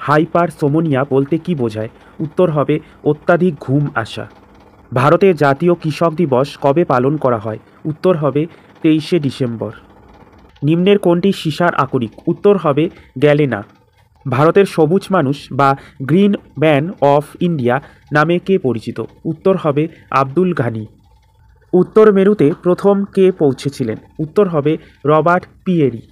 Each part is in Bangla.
হাইপারসোমনিয়া বলতে কী বোঝায়? উত্তর হবে অত্যাধিক ঘুম আসা। ভারতের জাতীয় কৃষক দিবস কবে পালন করা হয়? উত্তর হবে 23শে ডিসেম্বর। নিম্নের কোনটি সীসার আকরিক? উত্তর হবে গ্যালেনা। ভারতের সবুজ মানুষ বা গ্রিন ম্যান অফ ইন্ডিয়া নামে কে পরিচিত? উত্তর হবে আব্দুল গানি। উত্তর মেরুতে প্রথম কে পৌঁছেছিলেন? উত্তর হবে রবার্ট পিয়েরি।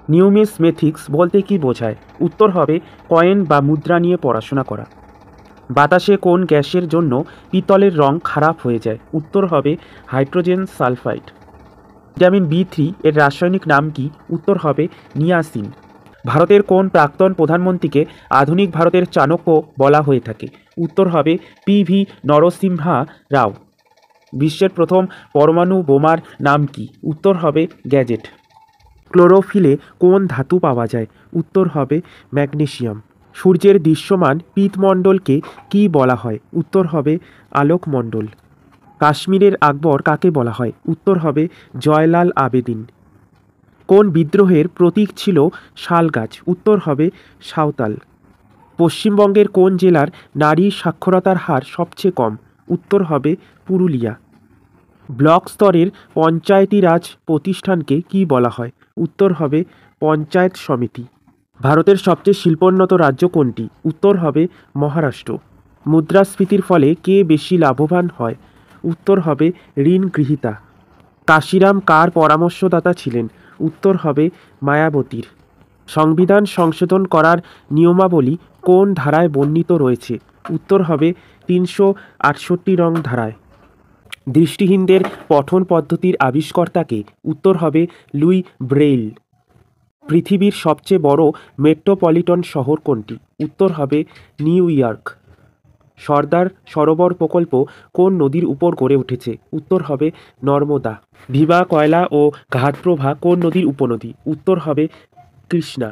নিউমিসমেটিক্স বলতে কী বোঝায়? উত্তর হবে কয়েন বা মুদ্রা নিয়ে পড়াশোনা করা। বাতাসে কোন গ্যাসের জন্য পিতলের রং খারাপ হয়ে যায়? উত্তর হবে হাইড্রোজেন সালফাইড। ভিটামিন বি3 এর রাসায়নিক নাম কি? উত্তর হবে নিয়াসিন। ভারতের কোন প্রাক্তন প্রধানমন্ত্রীকে আধুনিক ভারতের চাণক্য বলা হয়ে থাকে? উত্তর হবে পিভি নরসিমহা রাও। বিশ্বের প্রথম পরমাণু বোমার নাম কি? উত্তর হবে গ্যাজেট। ক্লোরোফিলে কোন ধাতু পাওয়া যায়? উত্তর হবে ম্যাগনেসিয়াম। সূর্যের দৃশ্যমান পীতমণ্ডলকে কী বলা হয়? উত্তর হবে আলোকমণ্ডল। কাশ্মীরের আকবর কাকে বলা হয়? উত্তর হবে জয়লাল আবেদিন। কোন বিদ্রোহের প্রতীক ছিল শাল গাছ? উত্তর হবে সাঁওতাল। পশ্চিমবঙ্গের কোন জেলার নারী সাক্ষরতার হার সবচেয়ে কম? উত্তর হবে পুরুলিয়া। ব্লক স্তরের পঞ্চায়েতি রাজ প্রতিষ্ঠানকে কী বলা হয়? উত্তর হবে পঞ্চায়েত সমিতি। ভারতের সবচেয়ে শিল্পোন্নত রাজ্য কোনটি? উত্তর হবে মহারাষ্ট্র। মুদ্রাস্ফীতির ফলে কে বেশি লাভবান হয়? উত্তর হবে ঋণ গৃহীতা। কাশিরাম কার পরামর্শদাতা ছিলেন? উত্তর হবে মায়াবতীর। সংবিধান সংশোধন করার নিয়মাবলী কোন ধারায় বর্ণিত রয়েছে? উত্তর হবে 368 ধারায়। দৃষ্টিহীনদের পঠন পদ্ধতির আবিষ্কর্তাকে? উত্তর হবে লুই ব্রেইল। পৃথিবীর সবচেয়ে বড় মেট্রোপলিটন শহর কোনটি? উত্তর হবে নিউ ইয়র্ক। সর্দার সরোবর প্রকল্প কোন নদীর উপর গড়ে উঠেছে? উত্তর হবে নর্মদা। ভিভা কয়লা ও ঘাটপ্রভা কোন নদীর উপনদী? উত্তর হবে কৃষ্ণা।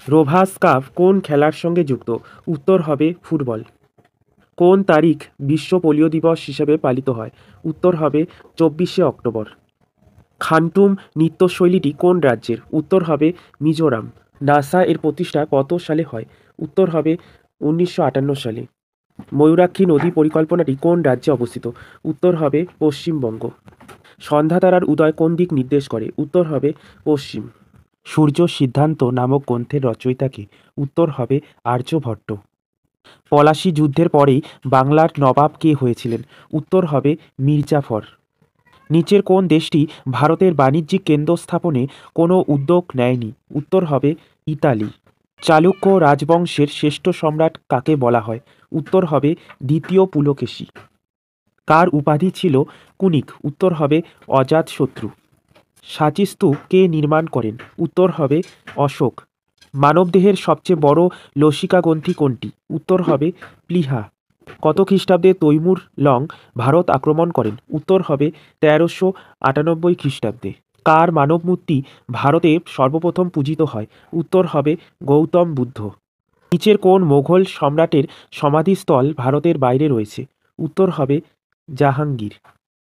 রোভাস কাপ কোন খেলার সঙ্গে যুক্ত? উত্তর হবে ফুটবল। কোন তারিখ বিশ্ব পোলিও দিবস হিসেবে পালিত হয়? উত্তর হবে 24শে অক্টোবর। খানটুম নৃত্যশৈলীটি কোন রাজ্যের? উত্তর হবে মিজোরাম। নাসা এর প্রতিষ্ঠা কত সালে হয়? উত্তর হবে 1958 সালে। ময়ূরাক্ষী নদী পরিকল্পনাটি কোন রাজ্যে অবস্থিত? উত্তর হবে পশ্চিমবঙ্গ। সন্ধ্যা তারার উদয় কোন দিক নির্দেশ করে? উত্তর হবে পশ্চিম। সূর্য সিদ্ধান্ত নামক গ্রন্থের রচয়িতাকে? উত্তর হবে আর্যভট্ট। পলাশী যুদ্ধের পরেই বাংলার নবাব কে হয়েছিলেন? উত্তর হবে মীরজাফর। নিচের কোন দেশটি ভারতের বাণিজ্যিক কেন্দ্র স্থাপনে কোনো উদ্যোগ নেয়নি? উত্তর হবে ইতালি। চালুক্য রাজবংশের শ্রেষ্ঠ সম্রাট কাকে বলা হয়? উত্তর হবে দ্বিতীয় পুলকেশী। কার উপাধি ছিল কুনিক? উত্তর হবে অজাতশত্রু। সাঁচি স্তূপ কে নির্মাণ করেন? উত্তর হবে অশোক। মানবদেহের সবচেয়ে বড় লসিকাগ্রন্থি কোনটি? উত্তর হবে প্লীহা। কত খ্রিস্টাব্দে তৈমুর লং ভারত আক্রমণ করেন? উত্তর হবে 1398 খ্রিস্টাব্দে। কার মানবমূর্তি ভারতে সর্বপ্রথম পূজিত হয়? উত্তর হবে গৌতম বুদ্ধ। নিচের কোন মোগল সম্রাটের সমাধিস্থল ভারতের বাইরে রয়েছে? উত্তর হবে জাহাঙ্গীর।